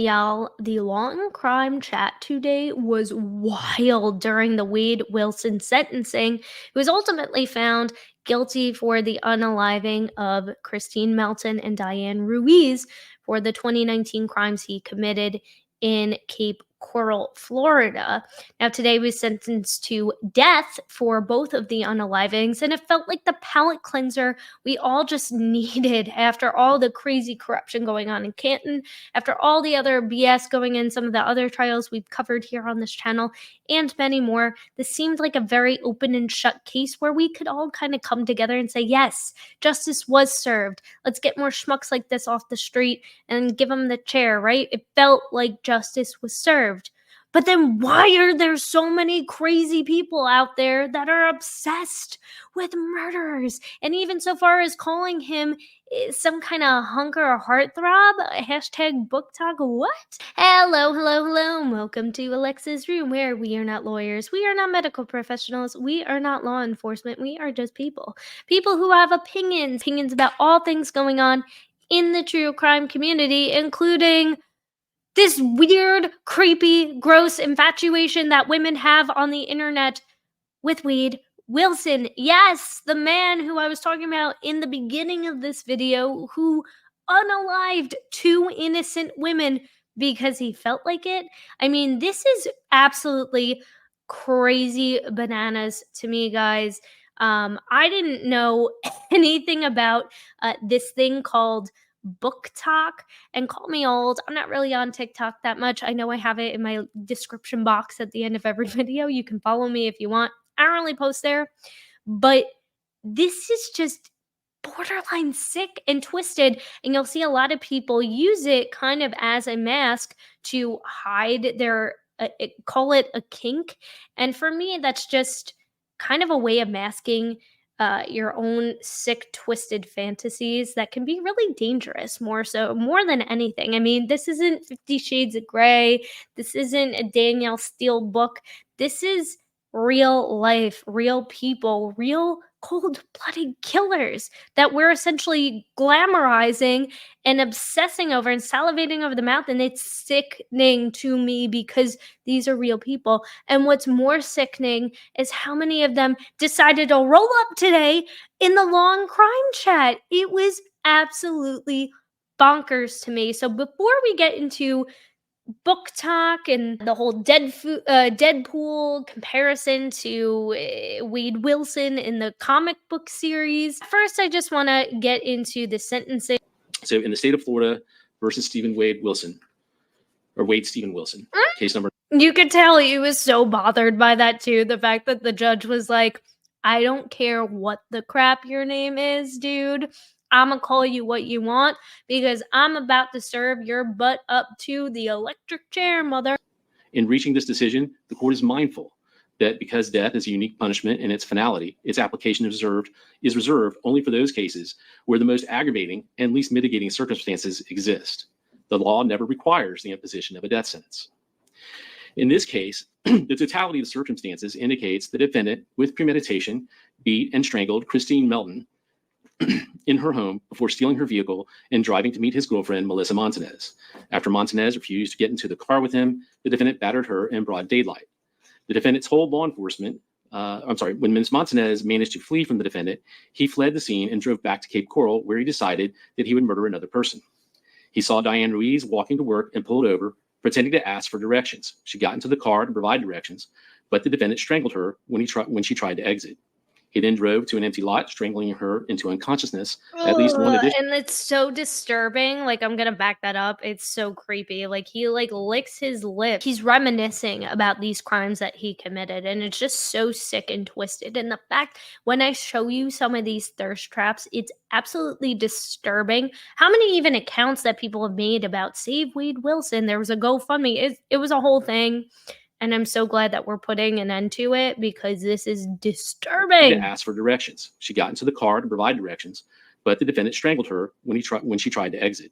Y'all, the long crime chat today was wild during the Wade Wilson sentencing. He was ultimately found guilty for the unaliving of Christine Melton and Diane Ruiz for the 2019 crimes he committed in Cape Coral, Florida. Now, today was sentenced to death for both of the unalivings, and it felt like the palate cleanser we all just needed after all the crazy corruption going on in Canton, after all the other BS going in some of the other trials we've covered here on this channel, and many more. This seemed like a very open and shut case where we could all kind of come together and say, yes, justice was served. Let's get more schmucks like this off the street and give them the chair, right? It felt like justice was served. But then why are there so many crazy people out there that are obsessed with murderers? And even so far as calling him some kind of hunker or heartthrob? Hashtag book talk, what? Hello, hello, hello, and welcome to Alexasrewm, where we are not lawyers, we are not medical professionals, we are not law enforcement, we are just people. People who have opinions about all things going on in the true crime community, including this weird, creepy, gross infatuation that women have on the internet with Wade Wilson. Yes, the man who I was talking about in the beginning of this video, who unalived two innocent women because he felt like it. I mean, this is absolutely crazy bananas to me, guys. I didn't know anything about this thing called book talk, and call me old. I'm not really on TikTok that much. I know I have it in my description box at the end of every video. You can follow me if you want. I don't really post there, but this is just borderline sick and twisted, and you'll see a lot of people use it kind of as a mask to hide their call it a kink. And for me, that's just kind of a way of masking your own sick, twisted fantasies that can be really dangerous, more than anything. I mean, this isn't 50 Shades of Grey. This isn't a Danielle Steele book. This is real life, real people, real cold-blooded killers that we're essentially glamorizing and obsessing over and salivating over the mouth. And it's sickening to me because these are real people. And what's more sickening is how many of them decided to roll up today in the long crime chat. It was absolutely bonkers to me. So before we get into book talk and the whole Deadpool comparison to Wade Wilson in the comic book series, first I just want to get into the sentencing. So in the state of Florida versus Wade Stephen Wilson, case number. You could tell he was so bothered by that too. The fact that the judge was like, I don't care what the crap your name is, dude. I'm gonna call you what you want because I'm about to serve your butt up to the electric chair, mother. In reaching this decision, the court is mindful that because death is a unique punishment in its finality, its application is reserved only for those cases where the most aggravating and least mitigating circumstances exist. The law never requires the imposition of a death sentence. In this case, the totality of the circumstances indicates the defendant, with premeditation, beat and strangled Christine Melton in her home before stealing her vehicle and driving to meet his girlfriend, Melissa Montanez. After Montanez refused to get into the car with him, the defendant battered her in broad daylight. The defendant told law enforcement, when Ms. Montanez managed to flee from the defendant, he fled the scene and drove back to Cape Coral, where he decided that he would murder another person. He saw Diane Ruiz walking to work and pulled over, pretending to ask for directions. She got into the car to provide directions, but the defendant strangled her when she tried to exit. He then drove to an empty lot, strangling her into unconsciousness. At least one additional. And it's so disturbing. Like, I'm gonna back that up. It's so creepy. Like, he licks his lips. He's reminiscing about these crimes that he committed, and it's just so sick and twisted. And the fact, when I show you some of these thirst traps, it's absolutely disturbing. How many even accounts that people have made about Save Wade Wilson? There was a GoFundMe. It was a whole thing. And I'm so glad that we're putting an end to it because this is disturbing. To ask for directions. She got into the car to provide directions, but the defendant strangled her when she tried to exit.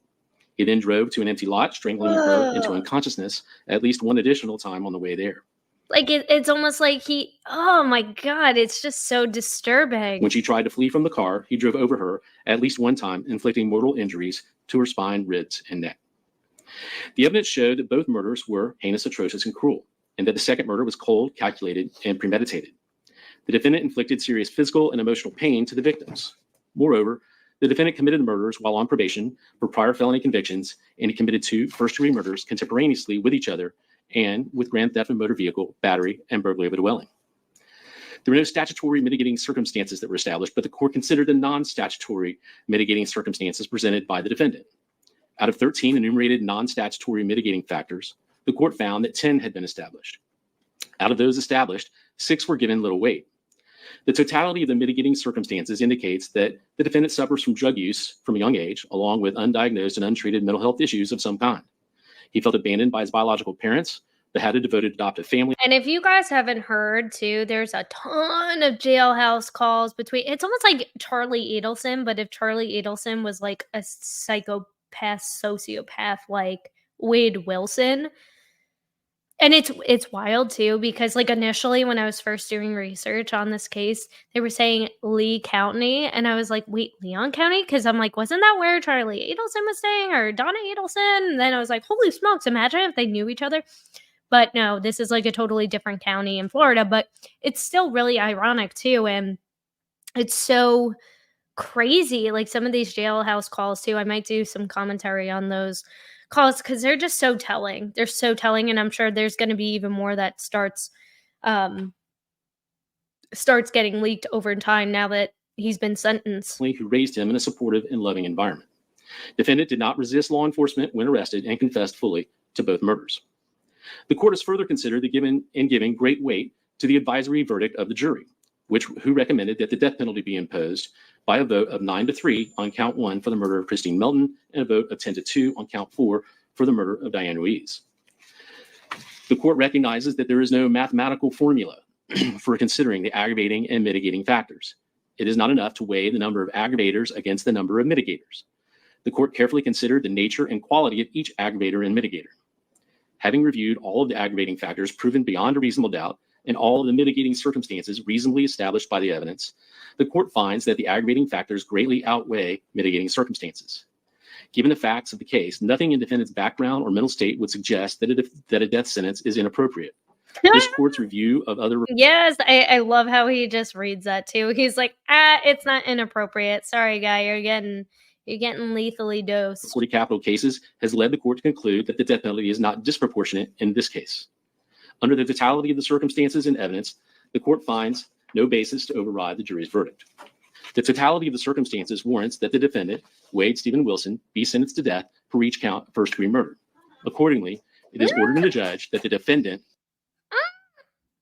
He then drove to an empty lot, strangling her into unconsciousness at least one additional time on the way there. Like, it's almost like oh my God, it's just so disturbing. When she tried to flee from the car, he drove over her at least one time, inflicting mortal injuries to her spine, ribs, and neck. The evidence showed that both murders were heinous, atrocious, and cruel, and that the second murder was cold, calculated, and premeditated. The defendant inflicted serious physical and emotional pain to the victims. Moreover, the defendant committed the murders while on probation for prior felony convictions, and he committed 2 first-degree murders contemporaneously with each other and with grand theft of motor vehicle, battery, and burglary of a dwelling. There were no statutory mitigating circumstances that were established, but the court considered the non-statutory mitigating circumstances presented by the defendant. Out of 13 enumerated non-statutory mitigating factors, the court found that 10 had been established. Out of those established, 6 were given little weight. The totality of the mitigating circumstances indicates that the defendant suffers from drug use from a young age, along with undiagnosed and untreated mental health issues of some kind. He felt abandoned by his biological parents, but had a devoted adoptive family. And if you guys haven't heard too, there's a ton of jailhouse calls between, it's almost like Charlie Edelson, but if Charlie Edelson was like a psychopath, sociopath like Wade Wilson. And it's wild too, because like initially when I was first doing research on this case, they were saying Lee County, and I was like, wait, Leon County? Because I'm like, wasn't that where Charlie Edelson was staying, or Donna Edelson? And then I was like, holy smokes, imagine if they knew each other. But no, this is like a totally different county in Florida, but it's still really ironic too. And it's so crazy. Like some of these jailhouse calls too. I might do some commentary on those calls because they're just so telling. They're so telling, and I'm sure there's going to be even more that starts getting leaked over time now that he's been sentenced. Who raised him in a supportive and loving environment. Defendant did not resist law enforcement when arrested and confessed fully to both murders. The court has further considered giving great weight to the advisory verdict of the jury, who recommended that the death penalty be imposed by a vote of 9-3 on count 1 for the murder of Christine Melton and a vote of 10-2 on count 4 for the murder of Diane Ruiz. The court recognizes that there is no mathematical formula for considering the aggravating and mitigating factors. It is not enough to weigh the number of aggravators against the number of mitigators. The court carefully considered the nature and quality of each aggravator and mitigator. Having reviewed all of the aggravating factors proven beyond a reasonable doubt and all of the mitigating circumstances reasonably established by the evidence, the court finds that the aggravating factors greatly outweigh mitigating circumstances. Given the facts of the case, nothing in defendant's background or mental state would suggest that a death sentence is inappropriate. This court's review of other... Yes, I love how he just reads that too. He's like, it's not inappropriate. Sorry, guy, you're getting lethally dosed. 40 capital cases has led the court to conclude that the death penalty is not disproportionate in this case. Under the totality of the circumstances and evidence, the court finds no basis to override the jury's verdict. The totality of the circumstances warrants that the defendant, Wade Stephen Wilson, be sentenced to death for each count of first-degree murder. Accordingly, it is ordered in the judge that the defendant...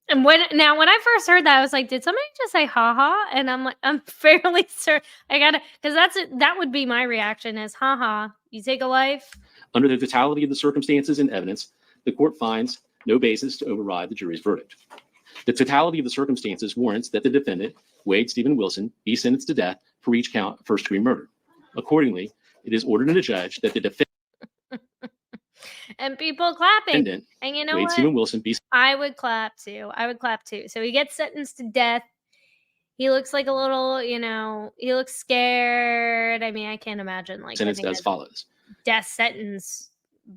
And when I first heard that, I was like, did somebody just say haha? And I'm like, I'm fairly certain because that would be my reaction is haha, you take a life. Under the totality of the circumstances and evidence, the court finds no basis to override the jury's verdict. The totality of the circumstances warrants that the defendant, Wade Stephen Wilson, be sentenced to death for each count of first-degree murder. Accordingly, it is ordered in the judge that the defendant... And people clapping. And you know Wade what? Stephen Wilson I would clap too. So he gets sentenced to death. He looks like a little, he looks scared. I mean, I can't imagine like sentenced as follows. Death sentence.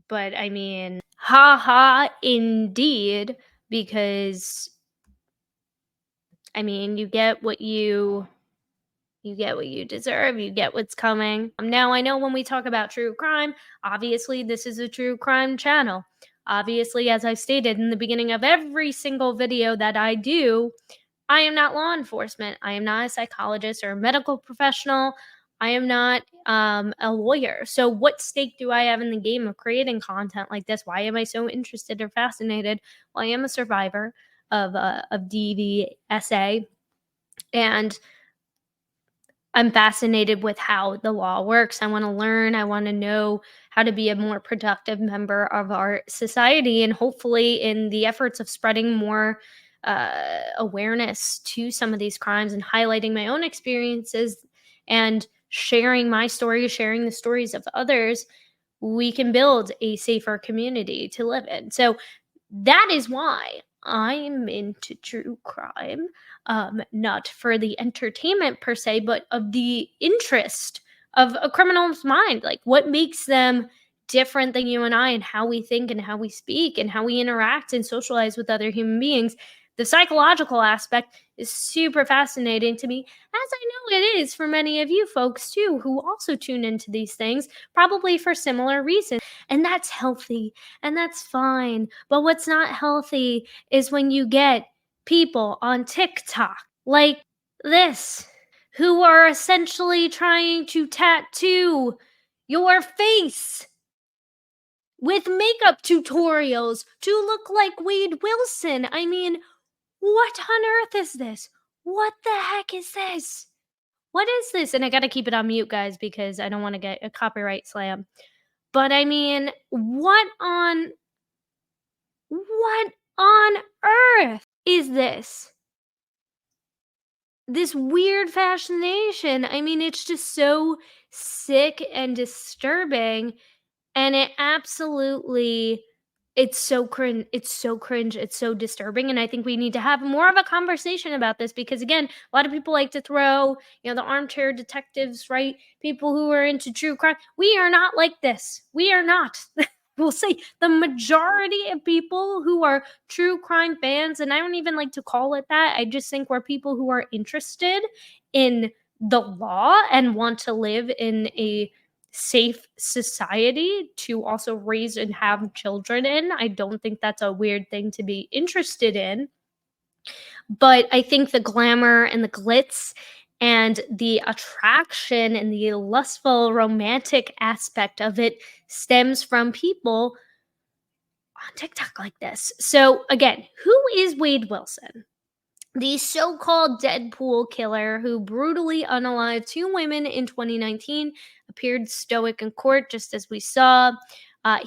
But I mean, haha, indeed, because I mean, you get what you deserve. You get what's coming. Now, I know when we talk about true crime, obviously this is a true crime channel. Obviously, as I've stated in the beginning of every single video that I do, I am not law enforcement. I am not a psychologist or a medical professional. I am not a lawyer. So what stake do I have in the game of creating content like this? Why am I so interested or fascinated? Well, I am a survivor of DVSA, and I'm fascinated with how the law works. I want to learn. I want to know how to be a more productive member of our society, and hopefully in the efforts of spreading more awareness to some of these crimes and highlighting my own experiences and sharing my story, sharing the stories of others, we can build a safer community to live in. So that is why I'm into true crime, not for the entertainment per se, but of the interest of a criminal's mind. Like, what makes them different than you and I, and how we think and how we speak and how we interact and socialize with other human beings. The psychological aspect is super fascinating to me, as I know it is for many of you folks too, who also tune into these things, probably for similar reasons. And that's healthy and that's fine. But what's not healthy is when you get people on TikTok like this, who are essentially trying to tattoo your face with makeup tutorials to look like Wade Wilson. I mean, what on earth is this? What the heck is this? What is this? And I gotta keep it on mute, guys, because I don't want to get a copyright slam. But I mean, what on earth is this? This weird fascination. I mean, it's just so sick and disturbing, and it's so cringe, it's so disturbing, and I think we need to have more of a conversation about this because, again, a lot of people like to throw, the armchair detectives, right? People who are into true crime. We are not like this. We are not. We'll say the majority of people who are true crime fans, and I don't even like to call it that. I just think we're people who are interested in the law and want to live in a safe society to also raise and have children in. I don't think that's a weird thing to be interested in. But I think the glamour and the glitz and the attraction and the lustful romantic aspect of it stems from people on TikTok like this. So, again, who is Wade Wilson? The so-called Deadpool killer who brutally unalived two women in 2019 appeared stoic in court, just as we saw.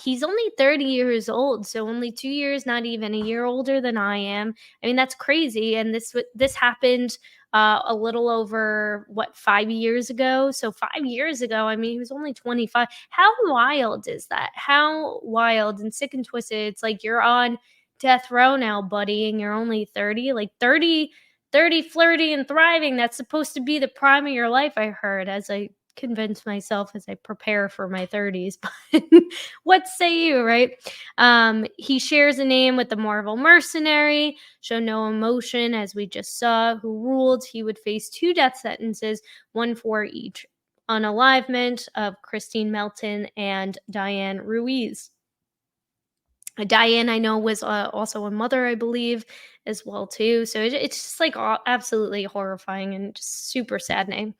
He's only 30 years old, so only 2 years, not even a year older than I am. I mean, that's crazy. And this happened a little over 5 years ago. So 5 years ago, I mean, he was only 25. How wild is that? How wild and sick and twisted. It's like you're on death row now, buddy, and you're only 30. Like 30, flirty and thriving. That's supposed to be the prime of your life, I heard, as I convince myself as I prepare for my 30s. But what say you, right? He shares a name with the Marvel mercenary, show no emotion, as we just saw, who ruled he would face two death sentences, one for each unalivement of Christine Melton and Diane Ruiz. Diane, I know, was also a mother, I believe, as well too. So it's just like absolutely horrifying and just super saddening.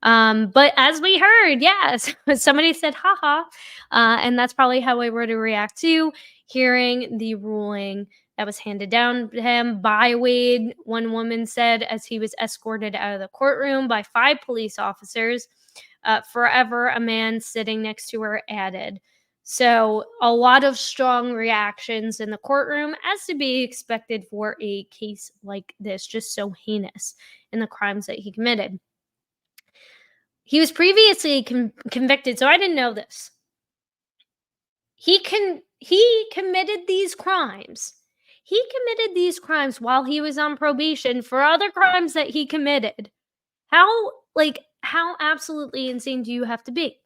But as we heard, yes, somebody said, haha. And that's probably how I were to react to hearing the ruling that was handed down to him by Wade. One woman said as he was escorted out of the courtroom by 5 police officers, forever a man sitting next to her added. So, a lot of strong reactions in the courtroom, as to be expected for a case like this, just so heinous in the crimes that he committed. He was previously convicted, so I didn't know this. He committed these crimes. He committed these crimes while he was on probation for other crimes that he committed. How absolutely insane do you have to be?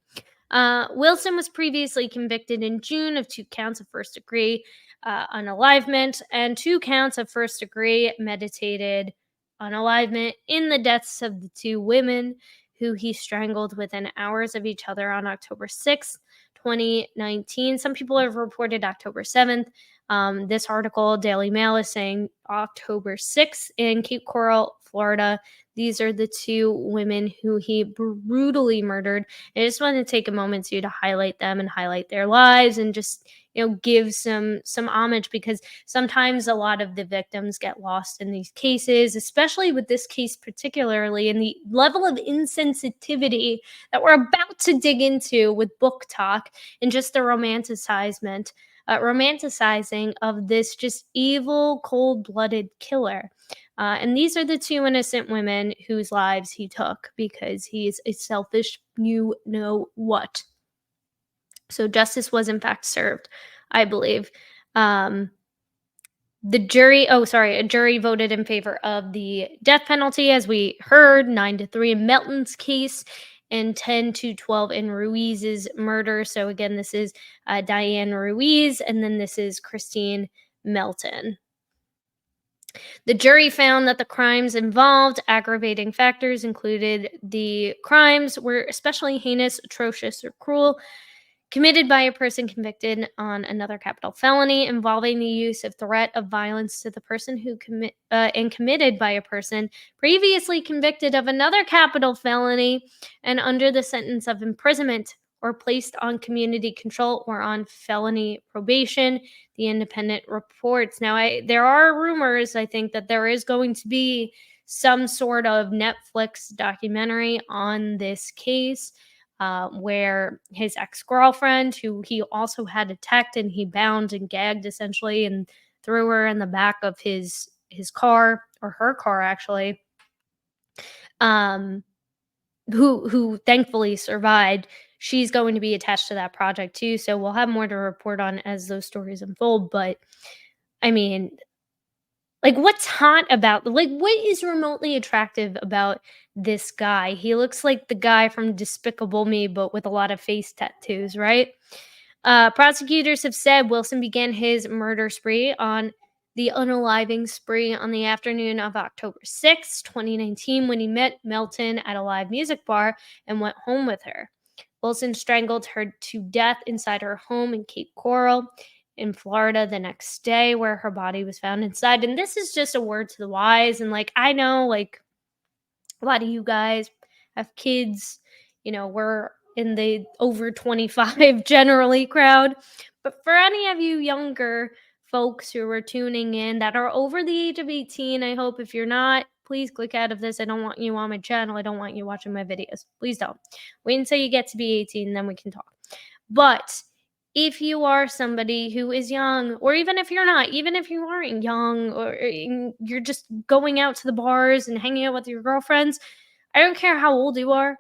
Wilson was previously convicted in June of 2 counts of first degree unalivement and 2 counts of first degree meditated unalivement in the deaths of the two women who he strangled within hours of each other on October 6th, 2019. Some people have reported October 7th. This article, Daily Mail, is saying October 6th in Cape Coral, Florida. These are the two women who he brutally murdered. I just want to take a moment to highlight them and highlight their lives and just give some homage, because sometimes a lot of the victims get lost in these cases, especially with this case particularly, and the level of insensitivity that we're about to dig into with book talk and just the romanticizing of this just evil, cold-blooded killer. And these are the two innocent women whose lives he took because he's a selfish you know what. So justice was in fact served, I believe. A jury voted in favor of the death penalty, as we heard, 9-3 in Melton's case. and 10 to 12 in Ruiz's murder. So again, this is Diane Ruiz, and then this is Christine Melton. The jury found that the crimes involved aggravating factors included the crimes were especially heinous, atrocious, or cruel, committed by a person convicted on another capital felony involving the use of threat of violence to the person who and committed by a person previously convicted of another capital felony and under the sentence of imprisonment or placed on community control or on felony probation, the independent reports. Now, there are rumors, I think, that there is going to be some sort of Netflix documentary on this case, where his ex-girlfriend, who he also had attacked and he bound and gagged essentially and threw her in the back of his car, or her car actually, um, who thankfully survived. She's going to be attached to that project too, so we'll have more to report on as those stories unfold. But I mean, like, what's hot about, like, what is remotely attractive about this guy? He looks like the guy from Despicable Me, but with a lot of face tattoos, right? Prosecutors have said Wilson began his murder spree on the unaliving spree on the afternoon of October 2019, when he met Melton at a live music bar and went home with her. Wilson strangled her to death inside her home in Cape Coral in Florida the next day, where her body was found inside. And this is just a word to the wise. And like, I know, like, a lot of you guys have kids, we're in the over 25 generally crowd. But for any of you younger folks who are tuning in that are over the age of 18, I hope if you're not, please click out of this. I don't want you on my channel. I don't want you watching my videos. Please don't. Wait until you get to be 18, then we can talk. But if you are somebody who is young, or even if you're not, even if you aren't young, or you're just going out to the bars and hanging out with your girlfriends, I don't care how old you are,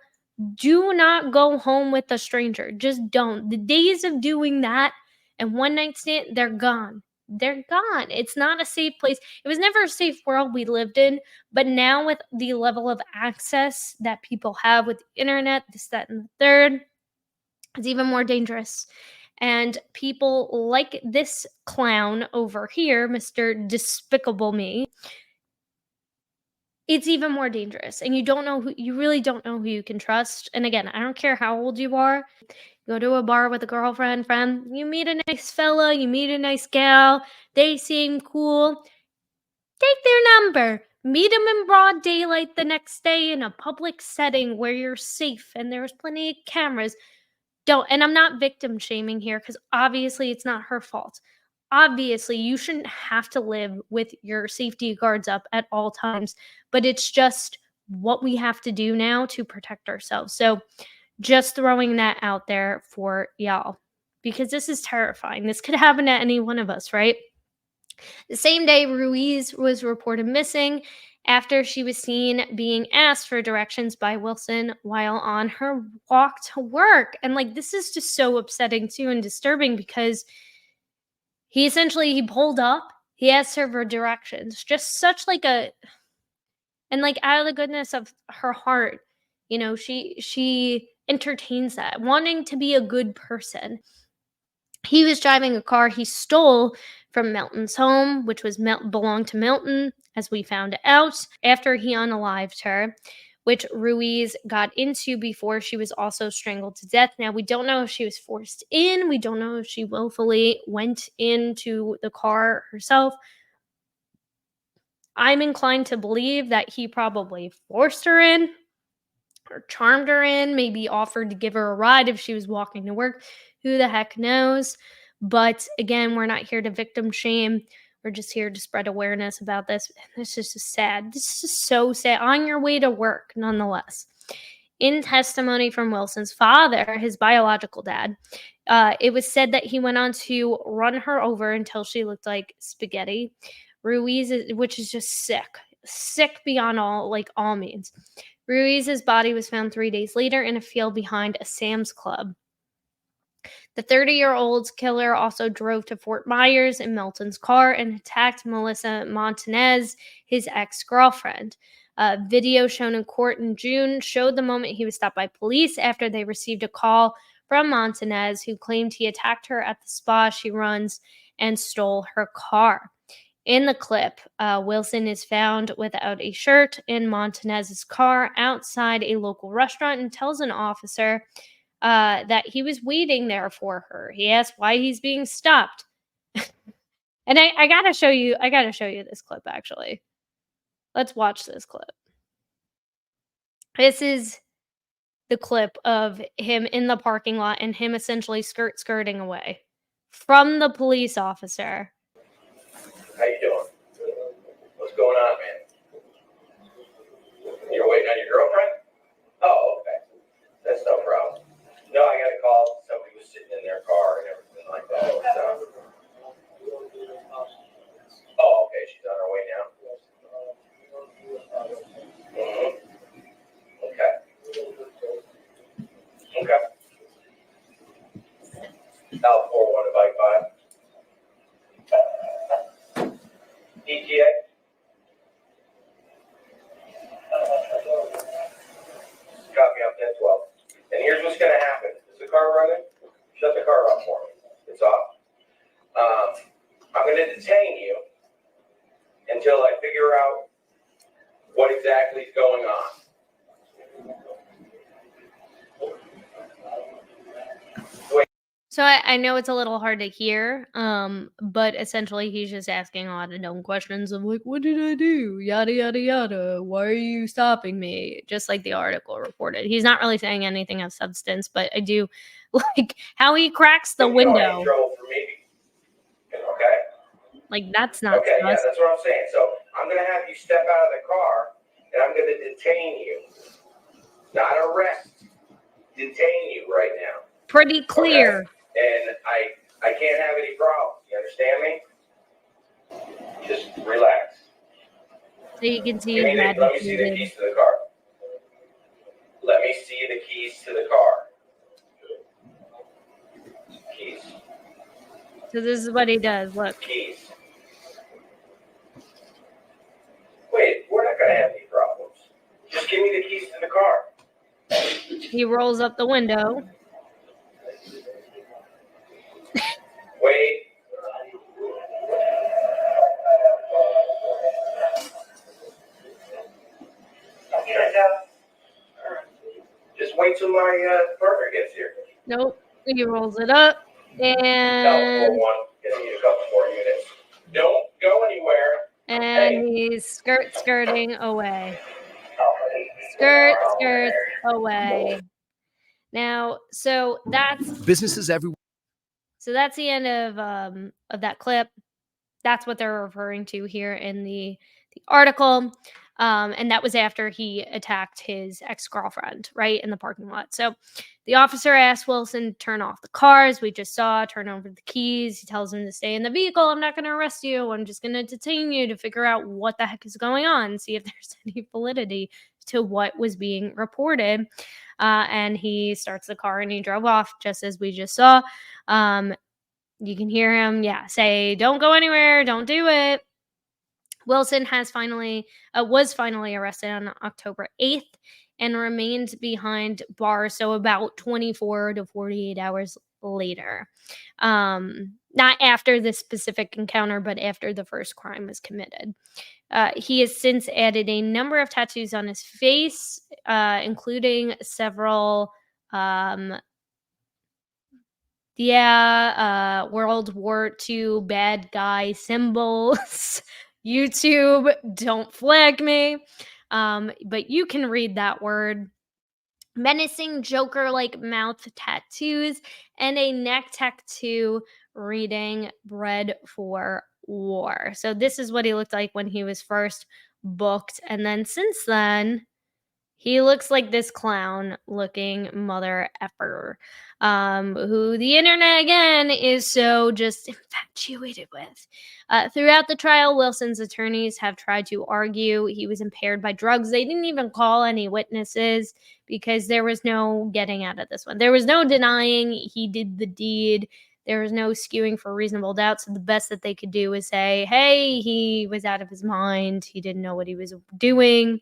do not go home with a stranger. Just don't. The days of doing that and one night stand, they're gone. They're gone. It's not a safe place. It was never a safe world we lived in, but now with the level of access that people have with the internet, this, that, and the third, it's even more dangerous. And people like this clown over here, Mr. Despicable Me, it's even more dangerous. And you really don't know who you can trust. And again, I don't care how old you are. Go to a bar with a girlfriend, friend, you meet a nice fella, you meet a nice gal, they seem cool. Take their number. Meet them in broad daylight the next day in a public setting where you're safe and there's plenty of cameras. Don't, and I'm not victim shaming here, because obviously it's not her fault. Obviously, you shouldn't have to live with your safety guards up at all times, but it's just what we have to do now to protect ourselves. So, just throwing that out there for y'all, because this is terrifying. This could happen to any one of us, right? The same day, Ruiz was reported missing after she was seen being asked for directions by Wilson while on her walk to work. And like, this is just so upsetting too and disturbing, because he pulled up, he asked her for directions, just such like a, and like, out of the goodness of her heart, she entertains that, wanting to be a good person. He was driving a car he stole from Melton's home, which belonged to Melton, as we found out after he unalived her, which Ruiz got into before she was also strangled to death. Now, we don't know if she was forced in. We don't know if she willfully went into the car herself. I'm inclined to believe that he probably forced her in or charmed her in, maybe offered to give her a ride if she was walking to work. Who the heck knows? But again, we're not here to victim shame. We're just here to spread awareness about this. This is just sad. This is so sad. On your way to work, nonetheless. In testimony from Wilson's father, his biological dad, it was said that he went on to run her over until she looked like spaghetti. Ruiz, which is just sick beyond all means. Ruiz's body was found 3 days later in a field behind a Sam's Club. The 30-year-old killer also drove to Fort Myers in Melton's car and attacked Melissa Montanez, his ex-girlfriend. A video shown in court in June showed the moment he was stopped by police after they received a call from Montanez, who claimed he attacked her at the spa she runs and stole her car. In the clip, Wilson is found without a shirt in Montanez's car outside a local restaurant and tells an officer that he was waiting there for her. He asked why he's being stopped. And I gotta show you. I gotta show you this clip. Actually, let's watch this clip. This is the clip of him in the parking lot and him essentially skirting away from the police officer. How you doing? What's going on, man? You're waiting on your girlfriend? Oh, okay. That's no problem. No, I got a call. Somebody was sitting in their car and everything like that. So. Oh, okay. She's on her way now. Mm-hmm. Okay. Okay. L41 to bike 5. ETA? Copy up 10-12. And here's what's going to happen. Is the car running? Shut the car off for me. It's off. I'm going to detain you until I figure out what exactly is going on. So I know it's a little hard to hear, but essentially he's just asking a lot of dumb questions of like, what did I do? Yada, yada, yada. Why are you stopping me? Just like the article reported. He's not really saying anything of substance, but I do like how he cracks the window. Okay? Like, that's not okay, sus. Yeah, that's what I'm saying. So I'm going to have you step out of the car, and I'm going to detain you. Not arrest. Detain you right now. Pretty clear. Okay? And I can't have any problems. You understand me? Just relax. So you can see let me see the keys to the car. Let me see the keys to the car. Keys. So this is what he does. Look. Keys. Wait, we're not going to have any problems. Just give me the keys to the car. He rolls up the window. Wait. Just wait till my partner gets here. Nope. He rolls it up and Gonna need a couple more units. Don't go anywhere. And he's skirting away. Skirts away. Now, so that's businesses everywhere. So that's the end of that clip. That's what they're referring to here in the article. And that was after he attacked his ex-girlfriend, right, in the parking lot. So the officer asked Wilson to turn off the car, as we just saw, turn over the keys. He tells him to stay in the vehicle. I'm not going to arrest you. I'm just going to detain you to figure out what the heck is going on, see if there's any validity to what was being reported. And he starts the car and he drove off, just as we just saw. You can hear him, say, don't go anywhere, don't do it. Wilson was finally arrested on October 8th and remained behind bars, so about 24 to 48 hours later. Not after this specific encounter, but after the first crime was committed. He has since added a number of tattoos on his face, including several World War II bad guy symbols. YouTube, don't flag me. But you can read that word. Menacing Joker-like mouth tattoos and a neck tattoo reading "Bread for War." So this is what he looked like when he was first booked. And then since then, He looks like this clown looking mother effer, who the internet again is so just infatuated with. Throughout the trial, Wilson's attorneys have tried to argue he was impaired by drugs. They didn't even call any witnesses because there was no getting out of this one. There was no denying he did the deed. There was no skewing for reasonable doubt. So the best that they could do was say, hey, he was out of his mind. He didn't know what he was doing.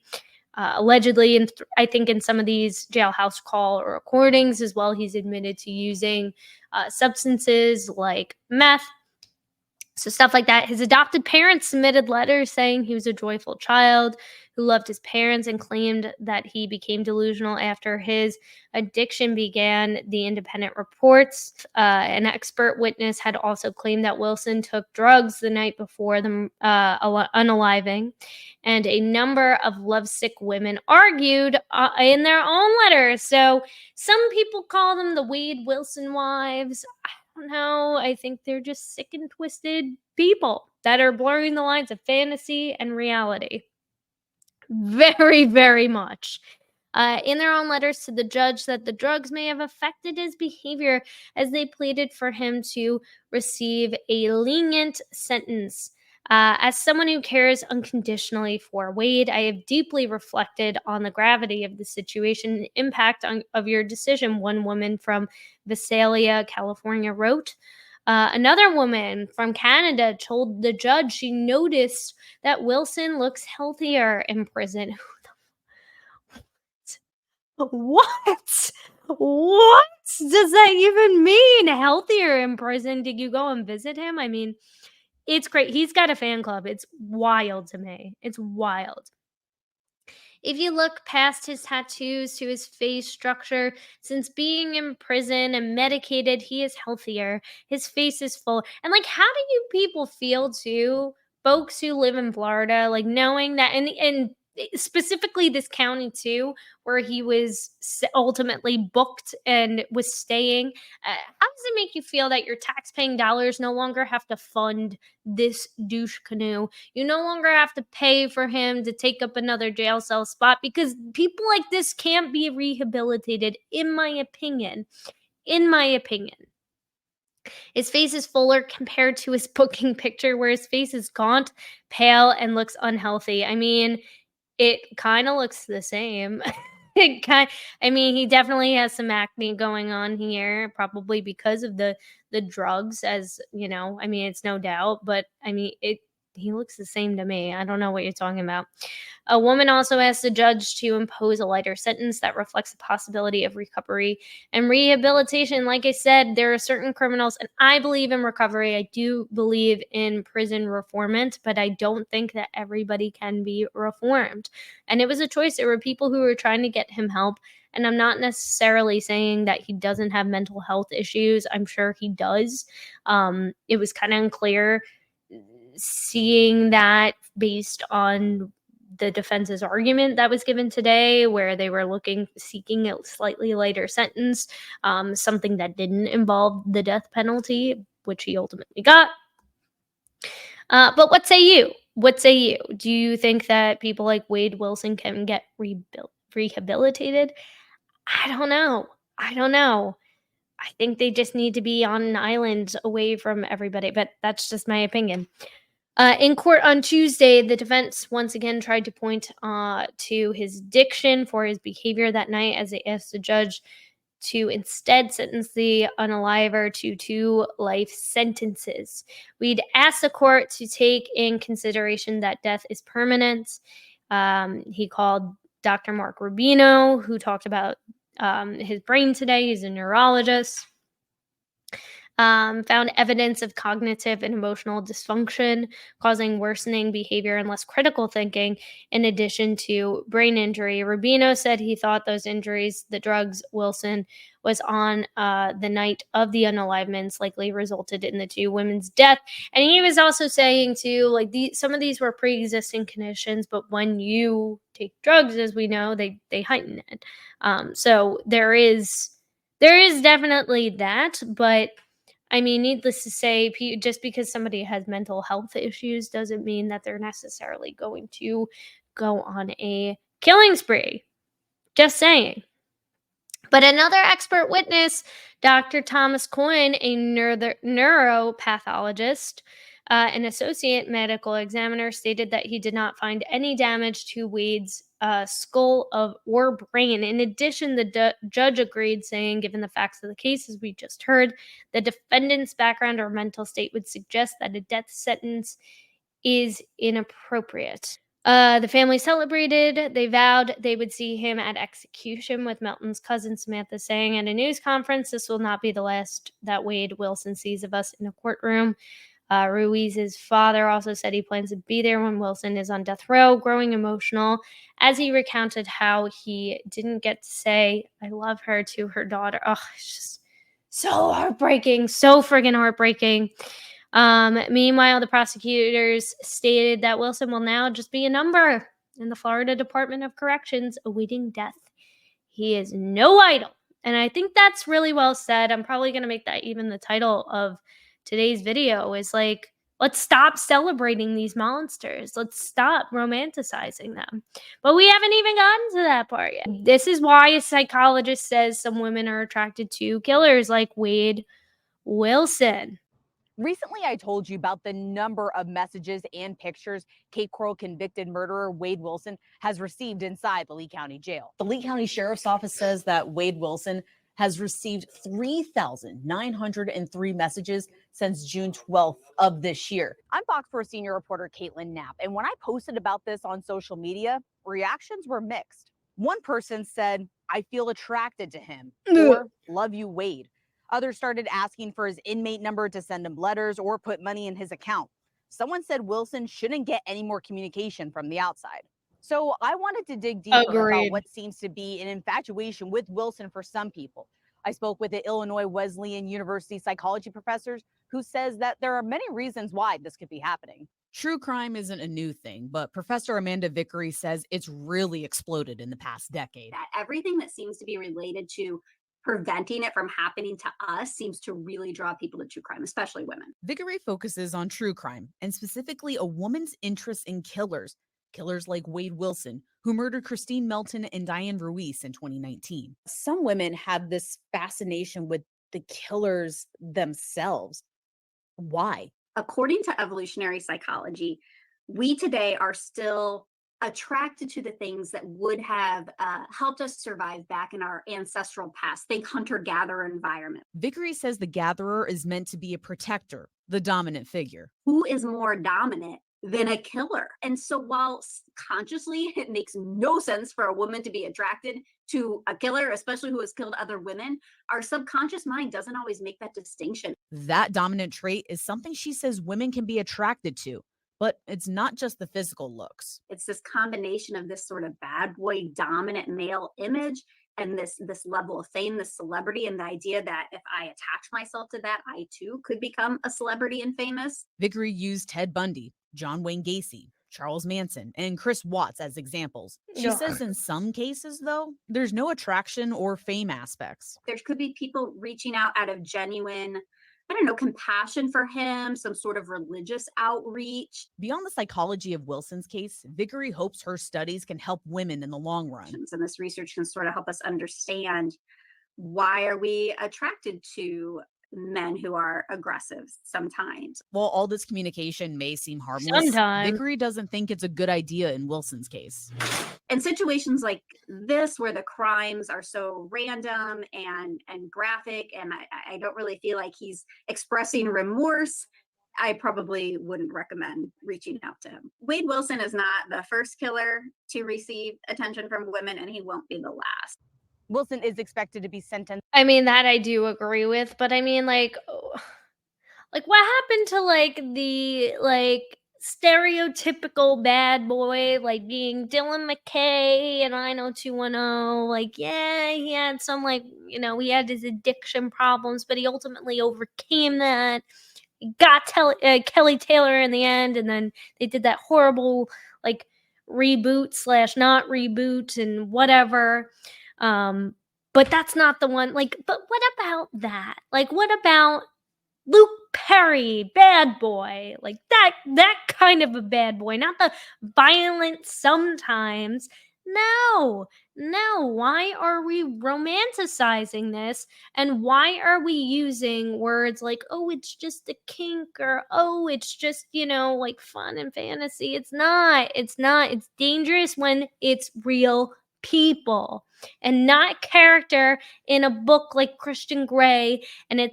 Allegedly, and I think in some of these jailhouse call recordings as well, he's admitted to using substances like meth. So stuff like that. His adopted parents submitted letters saying he was a joyful child who loved his parents and claimed that he became delusional after his addiction began. The independent reports, an expert witness had also claimed that Wilson took drugs the night before the unaliving, and a number of lovesick women argued in their own letters. So some people call them the Wade Wilson wives. No, I think they're just sick and twisted people that are blurring the lines of fantasy and reality. Very, very much. In their own letters to the judge, that the drugs may have affected his behavior as they pleaded for him to receive a lenient sentence. As someone who cares unconditionally for Wade, I have deeply reflected on the gravity of the situation and impact of your decision, one woman from Visalia, California wrote. Another woman from Canada told the judge she noticed that Wilson looks healthier in prison. What? What does that even mean? Healthier in prison? Did you go and visit him? I mean, it's great. He's got a fan club. It's wild to me. It's wild. If you look past his tattoos to his face structure, since being in prison and medicated, he is healthier. His face is full. And like, how do you people feel too, folks who live in Florida, like knowing that, and specifically this county too, where he was ultimately booked and was staying. How does it make you feel that your tax-paying dollars no longer have to fund this douche canoe? You no longer have to pay for him to take up another jail cell spot because people like this can't be rehabilitated, in my opinion. In my opinion. His face is fuller compared to his booking picture, where his face is gaunt, pale, and looks unhealthy. I mean, it kind of looks the same. I mean, he definitely has some acne going on here, probably because of the drugs, as you know. I mean, it's no doubt, but I mean, it he looks the same to me. I don't know what you're talking about. A woman also asked the judge to impose a lighter sentence that reflects the possibility of recovery and rehabilitation. Like I said, there are certain criminals, and I believe in recovery. I do believe in prison reformment, but I don't think that everybody can be reformed. And it was a choice. There were people who were trying to get him help. And I'm not necessarily saying that he doesn't have mental health issues. I'm sure he does. It was kind of unclear seeing that based on the defense's argument that was given today, where they were seeking a slightly lighter sentence, something that didn't involve the death penalty, which he ultimately got. But what say you? What say you? Do you think that people like Wade Wilson can get rehabilitated? I don't know. I don't know. I think they just need to be on an island away from everybody, but that's just my opinion. In court on Tuesday, the defense once again tried to point to his diction for his behavior that night, as they asked the judge to instead sentence the unaliver to 2 life sentences. We'd asked the court to take in consideration that death is permanent. He called Dr. Mark Rubino, who talked about his brain today. He's a neurologist. Found evidence of cognitive and emotional dysfunction causing worsening behavior and less critical thinking, in addition to brain injury. Rubino said he thought those injuries, the drugs Wilson was on the night of the unalivements, likely resulted in the 2 women's death. And he was also saying too, like some of these were pre-existing conditions, but when you take drugs, as we know, they heighten it. So there is definitely that, but I mean, needless to say, just because somebody has mental health issues doesn't mean that they're necessarily going to go on a killing spree. Just saying. But another expert witness, Dr. Thomas Coyne, a neuropathologist, an associate medical examiner, stated that he did not find any damage to Wade's skull or brain. In addition, the judge agreed, saying, given the facts of the case, as we just heard, the defendant's background or mental state would suggest that a death sentence is inappropriate. The family celebrated. They vowed they would see him at execution, with Melton's cousin Samantha saying at a news conference, "This will not be the last that Wade Wilson sees of us in a courtroom." Ruiz's father also said he plans to be there when Wilson is on death row, growing emotional as he recounted how he didn't get to say, "I love her" to her daughter. Oh, it's just so heartbreaking, so friggin' heartbreaking. Meanwhile, the prosecutors stated that Wilson will now just be a number in the Florida Department of Corrections awaiting death. He is no idol. And I think that's really well said. I'm probably going to make that even the title of today's video, is like, let's stop celebrating these monsters. Let's stop romanticizing them. But we haven't even gotten to that part yet. This is why a psychologist says some women are attracted to killers like Wade Wilson. Recently, I told you about the number of messages and pictures Cape Coral convicted murderer Wade Wilson has received inside the Lee County Jail. The Lee County Sheriff's Office says that Wade Wilson has received 3,903 messages since June 12th of this year. I'm Fox 4 senior reporter Caitlin Knapp, and when I posted about this on social media, reactions were mixed. One person said, "I feel attracted to him," or "Love you, Wade." Others started asking for his inmate number to send him letters or put money in his account. Someone said Wilson shouldn't get any more communication from the outside. So I wanted to dig deeper about what seems to be an infatuation with Wilson for some people. I spoke with the Illinois Wesleyan University psychology professor who says that there are many reasons why this could be happening. True crime isn't a new thing, but Professor Amanda Vickery says it's really exploded in the past decade. That everything that seems to be related to preventing it from happening to us seems to really draw people to true crime, especially women. Vickery focuses on true crime, and specifically a woman's interest in killers like Wade Wilson, who murdered Christine Melton and Diane Ruiz in 2019. Some women have this fascination with the killers themselves. Why? According to evolutionary psychology, we today are still attracted to the things that would have helped us survive back in our ancestral past. Think hunter-gatherer environment. Vickery says the gatherer is meant to be a protector, the dominant figure. Who is more dominant than a killer? And so while consciously it makes no sense for a woman to be attracted to a killer, especially who has killed other women, our subconscious mind doesn't always make that distinction. That dominant trait is something she says women can be attracted to. But it's not just the physical looks. It's this combination of this sort of bad boy dominant male image and this level of fame, this celebrity, and the idea that if I attach myself to that, I too could become a celebrity and famous. Vickery used Ted Bundy, John Wayne Gacy, Charles Manson, and Chris Watts as examples. She says in some cases, though, there's no attraction or fame aspects. There could be people reaching out of genuine, compassion for him, some sort of religious outreach. Beyond the psychology of Wilson's case, Vickery hopes her studies can help women in the long run. And this research can sort of help us understand, why are we attracted to men who are aggressive sometimes? While all this communication may seem harmless, Vickery doesn't think it's a good idea in Wilson's case. In situations like this, where the crimes are so random and graphic, and I don't really feel like he's expressing remorse, I probably wouldn't recommend reaching out to him. Wade Wilson is not the first killer to receive attention from women, and he won't be the last. Wilson is expected to be sentenced. I mean, that I do agree with, but I mean, like what happened to the stereotypical bad boy, like being Dylan McKay and I know 210? Like, yeah, he had some he had his addiction problems, but he ultimately overcame that. He got Kelly Taylor in the end, and then they did that horrible reboot / not reboot and whatever. But that's not the one. But what about that? What about Luke Perry, bad boy? That kind of a bad boy, not the violent sometimes. No, no. Why are we romanticizing this? And why are we using words like, oh, it's just a kink, or oh, it's just, like fun and fantasy? It's not. It's not. It's dangerous when it's real people and not character in a book like Christian Grey. And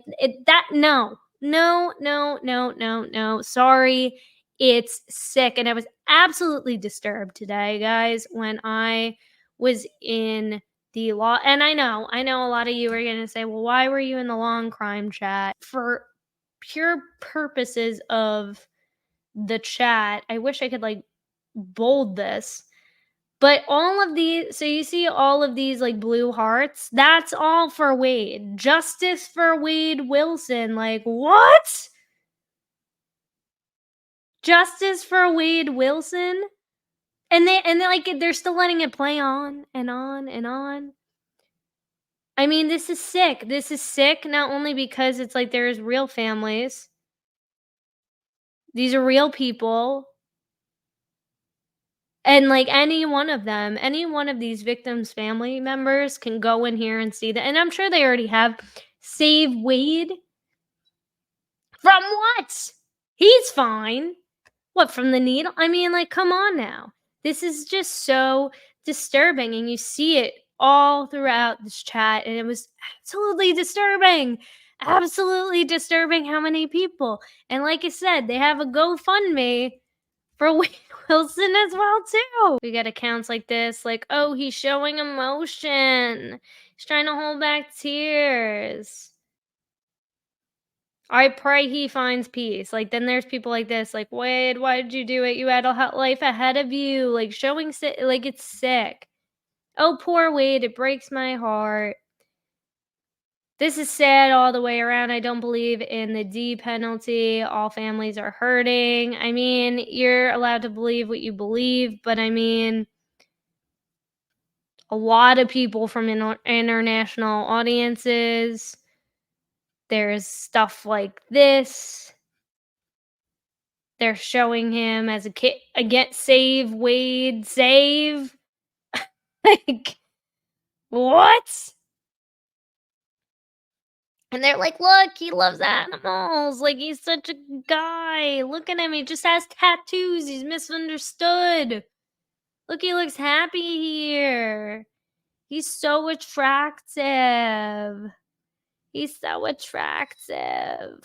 no. Sorry, it's sick. And I was absolutely disturbed today, guys, when I was in the law. And I know a lot of you are going to say, well, why were you in the long crime chat? For pure purposes of the chat, I wish I could like bold this. But all of these, so you see all of these like blue hearts, that's all for Wade. Justice for Wade Wilson. Like, what? Justice for Wade Wilson? And they're still letting it play on and on and on. I mean, this is sick. This is sick not only because it's like there's real families. These are real people. And like any one of them, any one of these victims' family members can go in here and see that. And I'm sure they already have. Save Wade? From what? He's fine. What, from the needle? I mean, like, come on now. This is just so disturbing, and you see it all throughout this chat, and it was absolutely disturbing. Absolutely disturbing how many people. And like I said, they have a GoFundMe for Wade Wilson as well, too. We get accounts like this, like, oh, he's showing emotion. He's trying to hold back tears. I pray he finds peace. Like, then there's people like this, like, Wade, why did you do it? You had a life ahead of you. Like, showing like it's sick. Oh, poor Wade, it breaks my heart. This is sad all the way around. I don't believe in the D penalty. All families are hurting. I mean, you're allowed to believe what you believe, but I mean, a lot of people from international audiences. There's stuff like this. They're showing him as a kid again. Save Wade, save. Like, what? And they're like, look, he loves animals. Like, he's such a guy. Look at him. He just has tattoos. He's misunderstood. Look, he looks happy here. He's so attractive. He's so attractive.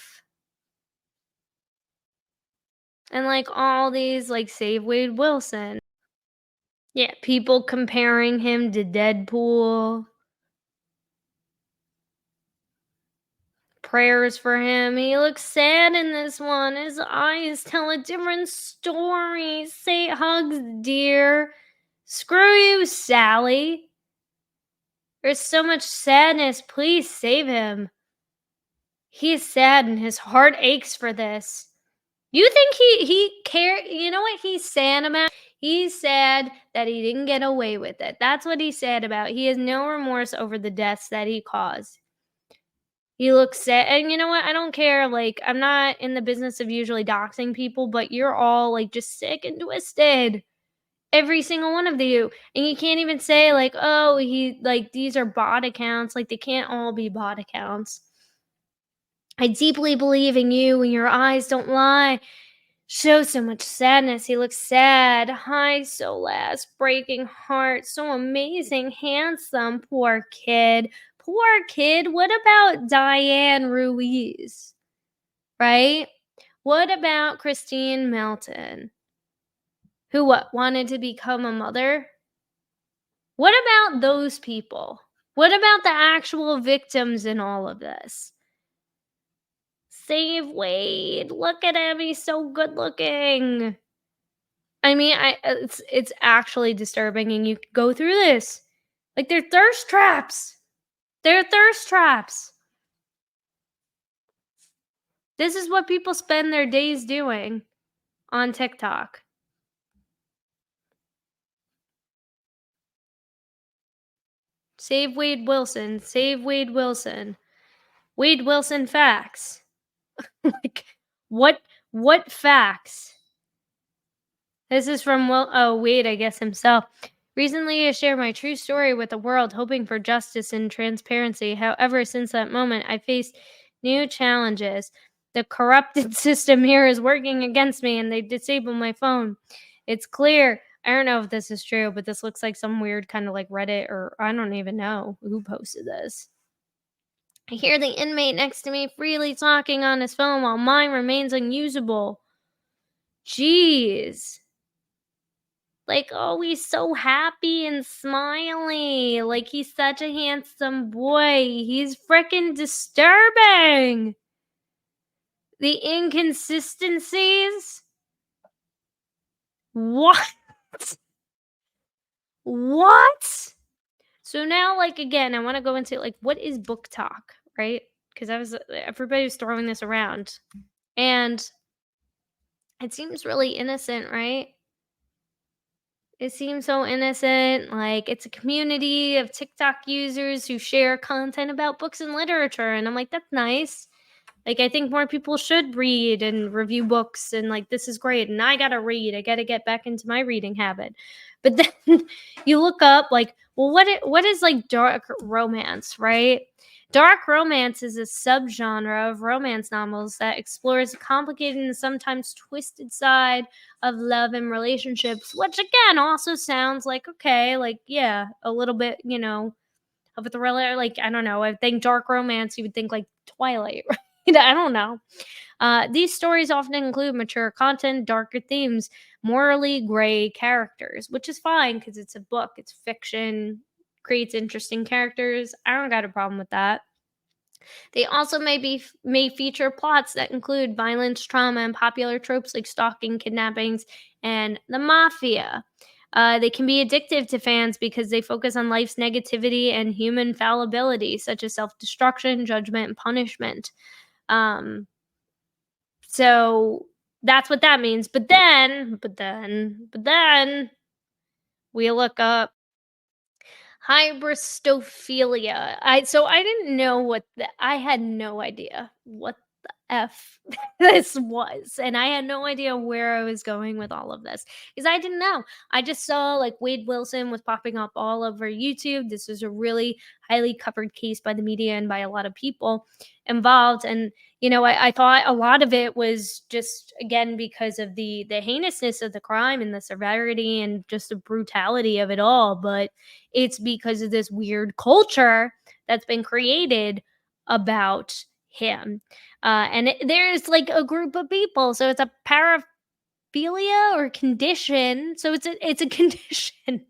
And like all these, like, save Wade Wilson. Yeah, people comparing him to Deadpool. Prayers for him. He looks sad in this one. His eyes tell a different story. Say hugs, dear. Screw you, Sally. There's so much sadness. Please save him. He's sad and his heart aches for this. You think he care? You know what he's sad about? He's sad that he didn't get away with it. That's what he's sad about. He has no remorse over the deaths that he caused. He looks sad, and you know what? I don't care. Like, I'm not in the business of usually doxing people, but you're all like just sick and twisted. Every single one of you. And you can't even say like, oh, these are bot accounts. Like, they can't all be bot accounts. I deeply believe in you and your eyes don't lie. Show so much sadness. He looks sad. Hi, Solas. Breaking heart. So amazing. Handsome. Poor kid. Poor kid. What about Diane Ruiz? Right? What about Christine Melton? Who wanted to become a mother? What about those people? What about the actual victims in all of this? Save Wade. Look at him. He's so good looking. I mean, it's actually disturbing, and you go through this. Like, they're thirst traps. They're thirst traps. This is what people spend their days doing on TikTok. Save Wade Wilson. Save Wade Wilson. Wade Wilson facts. Like, what facts? This is from Wade, I guess, himself. Recently, I shared my true story with the world, hoping for justice and transparency. However, since that moment, I faced new challenges. The corrupted system here is working against me, and they disabled my phone. It's clear. I don't know if this is true, but this looks like some weird kind of like Reddit, or I don't even know who posted this. I hear the inmate next to me freely talking on his phone while mine remains unusable. Jeez. Like, oh, he's so happy and smiley. Like, he's such a handsome boy. He's freaking disturbing. The inconsistencies. What? What? So now, like, again, I want to go into like, what is book talk, right? Because everybody was throwing this around, and it seems really innocent, right? It seems so innocent, like it's a community of TikTok users who share content about books and literature, and I'm like, "That's nice." Like, I think more people should read and review books, and, like, this is great, and I gotta read, I gotta get back into my reading habit. But then you look up, like, well, what is, like, dark romance, right? Dark romance is a subgenre of romance novels that explores the complicated and sometimes twisted side of love and relationships, which again also sounds like, okay, like, yeah, a little bit, of a thriller. Like, I don't know, I think dark romance, you would think like Twilight, right? I don't know. These stories often include mature content, darker themes, morally gray characters, which is fine because it's a book, it's fiction, creates interesting characters. I don't got a problem with that. They also may feature plots that include violence, trauma, and popular tropes like stalking, kidnappings, and the mafia. They can be addictive to fans because they focus on life's negativity and human fallibility, such as self destruction, judgment, and punishment. Um, so that's what that means. But then we look up hybristophilia. I didn't know I had no idea what the F this was. And I had no idea where I was going with all of this. Because I didn't know. I just saw like Wade Wilson was popping up all over YouTube. This was a really highly covered case by the media and by a lot of people involved. And I thought a lot of it was just again because of the heinousness of the crime and the severity and just the brutality of it all. But it's because of this weird culture that's been created about him. And there's like a group of people. So it's a paraphilia or condition. So it's a condition.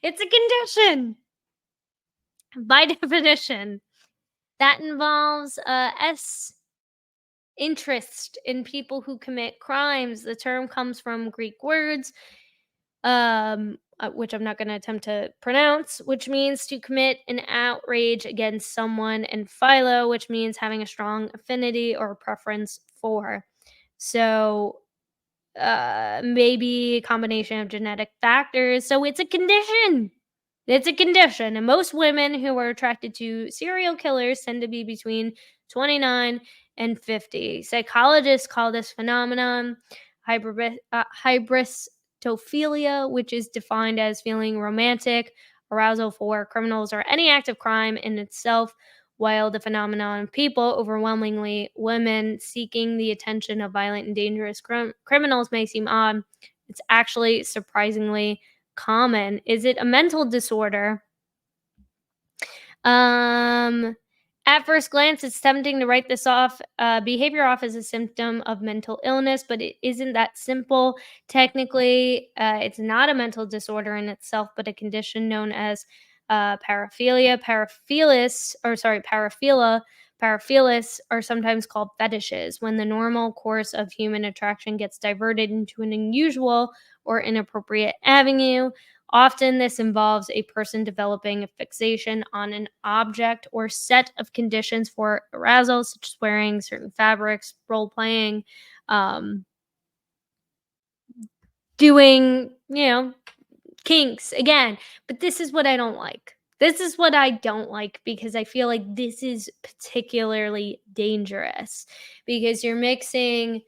It's a condition by definition that involves interest in people who commit crimes. The term comes from Greek words which I'm not going to attempt to pronounce, which means to commit an outrage against someone, and philo, which means having a strong affinity or preference for. So, maybe a combination of genetic factors. So, it's a condition. It's a condition. And most women who are attracted to serial killers tend to be between 29 and 50. Psychologists call this phenomenon hybristophilia, which is defined as feeling romantic arousal for criminals or any act of crime in itself, while the phenomenon of people, overwhelmingly women, seeking the attention of violent and dangerous criminals may seem odd. It's actually surprisingly common. Is it a mental disorder? Um, at first glance, it's tempting to write this behavior off as a symptom of mental illness, but it isn't that simple. Technically, it's not a mental disorder in itself, but a condition known as paraphilia. Paraphilia are sometimes called fetishes when the normal course of human attraction gets diverted into an unusual or inappropriate avenue. Often, this involves a person developing a fixation on an object or set of conditions for arousal, such as wearing certain fabrics, role playing, um, doing, kinks again. But this is what I don't like. This is what I don't like because I feel like this is particularly dangerous because you're mixing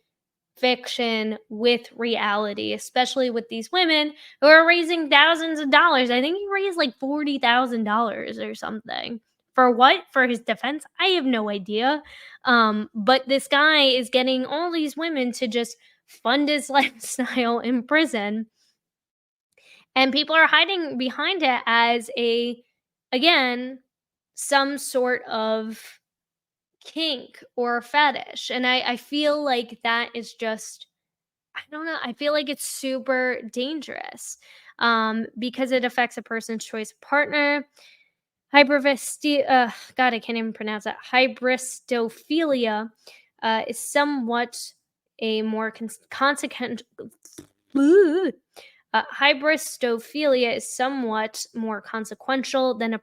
fiction with reality, especially with these women who are raising thousands of dollars. I think he raised like $40,000 or something. For what? For his defense? I have no idea. But this guy is getting all these women to just fund his lifestyle in prison. And people are hiding behind it as again, some sort of kink or fetish. And I feel like that is just, I don't know, I feel like it's super dangerous, because it affects a person's choice of partner. God, I can't even pronounce that. Hybristophilia is somewhat a more consequent. Hybristophilia is somewhat more consequential than a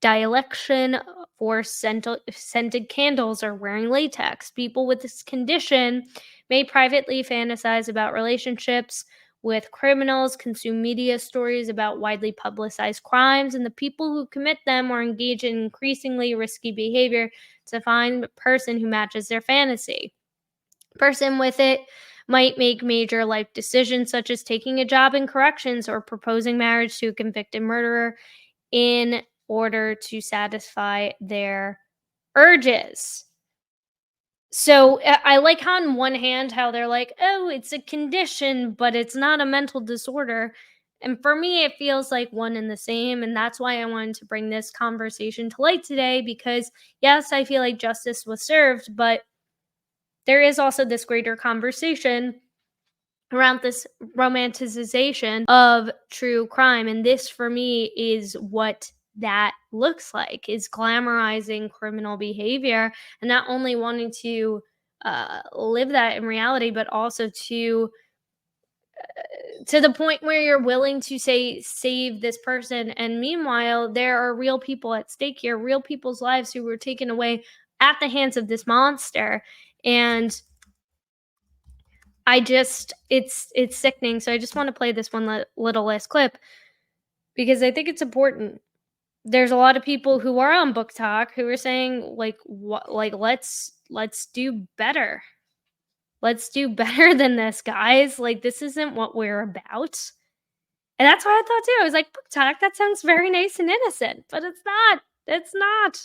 predilection for scented candles or wearing latex. People with this condition may privately fantasize about relationships with criminals, consume media stories about widely publicized crimes, and the people who commit them or engage in increasingly risky behavior to find a person who matches their fantasy. Person with it might make major life decisions such as taking a job in corrections or proposing marriage to a convicted murderer in order to satisfy their urges. So I like how on one hand how they're like, oh, it's a condition, but it's not a mental disorder. And for me, it feels like one and the same. And that's why I wanted to bring this conversation to light today, because yes, I feel like justice was served, but there is also this greater conversation around this romanticization of true crime. And this for me is what that looks like, is glamorizing criminal behavior and not only wanting to live that in reality, but also to the point where you're willing to say save this person, and meanwhile there are real people at stake here, real people's lives who were taken away at the hands of this monster. And it's sickening. So I just want to play this one little last clip because I think it's important. There's a lot of people who are on Book Talk who are saying like, what, like let's do better. Let's do better than this, guys. Like, this isn't what we're about. And that's what I thought too. I was like, Book Talk, that sounds very nice and innocent, but it's not. It's not.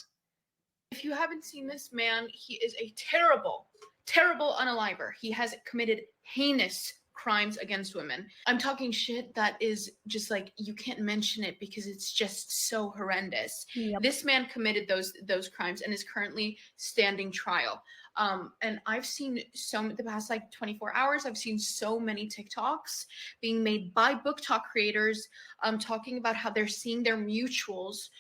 If you haven't seen this man, he is a terrible, terrible unaliver. He has committed heinous crimes against women. I'm talking shit that is just like, you can't mention it because it's just so horrendous. Yep. This man committed those crimes and is currently standing trial. And I've seen the past like 24 hours, I've seen so many TikToks being made by Book Talk creators, talking about how they're seeing their mutuals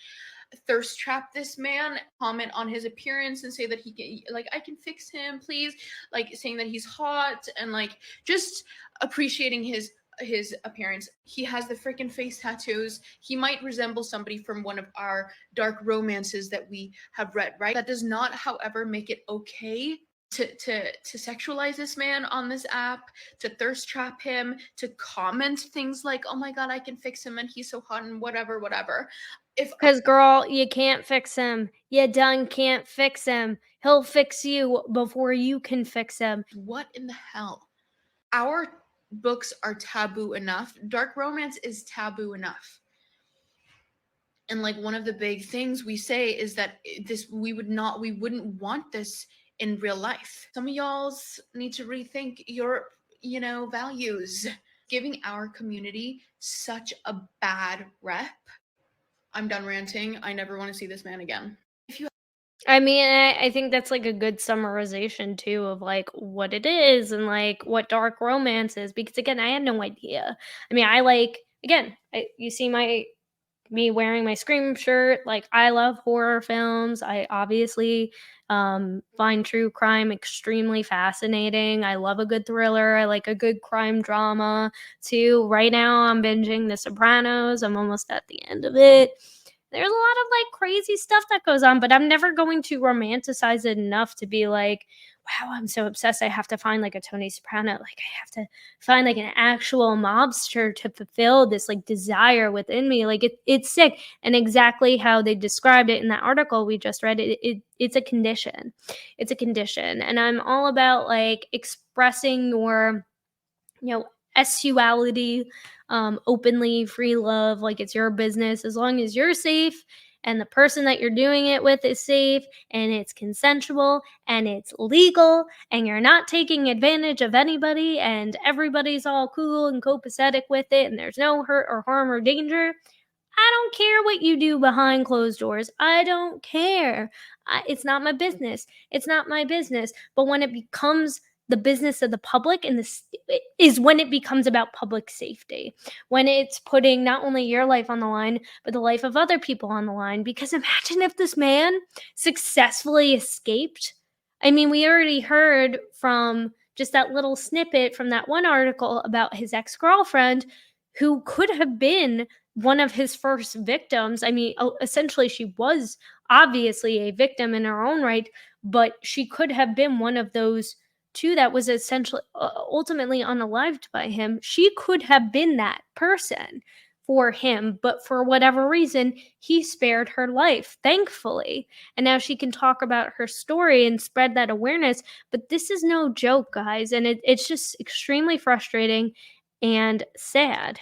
thirst trap this man, comment on his appearance and say that he can, like, I can fix him, please, like saying that he's hot and like just appreciating his appearance. He has the freaking face tattoos. He might resemble somebody from one of our dark romances that we have read, right? That does not, however, make it okay to sexualize this man on this app, to thirst trap him, to comment things like, oh my god, I can fix him and he's so hot and whatever. Because girl, you can't fix him. You done can't fix him. He'll fix you before you can fix him. What in the hell? Our books are taboo enough. Dark romance is taboo enough. And like one of the big things we say is that we wouldn't want this in real life. Some of y'all's need to rethink your, values. Giving our community such a bad rep. I'm done ranting. I never want to see this man again. I mean, I think that's like a good summarization too of like what it is and like what dark romance is, because again, I had no idea. I mean, you see me wearing my Scream shirt. Like, I love horror films. I obviously find true crime extremely fascinating. I love a good thriller. I like a good crime drama too. Right now I'm binging The Sopranos. I'm almost at the end of it. There's a lot of like crazy stuff that goes on, but I'm never going to romanticize it enough to be like, wow, I'm so obsessed. I have to find like a Tony Soprano. Like I have to find like an actual mobster to fulfill this like desire within me. Like it's sick. And exactly how they described it in that article we just read, it's a condition. It's a condition. And I'm all about like expressing your, sexuality, openly, free love, like it's your business, as long as you're safe and the person that you're doing it with is safe and it's consensual and it's legal and you're not taking advantage of anybody and everybody's all cool and copacetic with it and there's no hurt or harm or danger. I don't care what you do behind closed doors. I don't care. It's not my business. It's not my business. But when it becomes the business of the public, and this is when it becomes about public safety, when it's putting not only your life on the line, but the life of other people on the line. Because imagine if this man successfully escaped. I mean, we already heard from just that little snippet from that one article about his ex girlfriend who could have been one of his first victims. I mean, essentially, she was obviously a victim in her own right, but she could have been one of those two that was essentially ultimately unalived by him. She could have been that person for him, but for whatever reason, he spared her life, thankfully. And now she can talk about her story and spread that awareness. But this is no joke, guys. And it's just extremely frustrating and sad.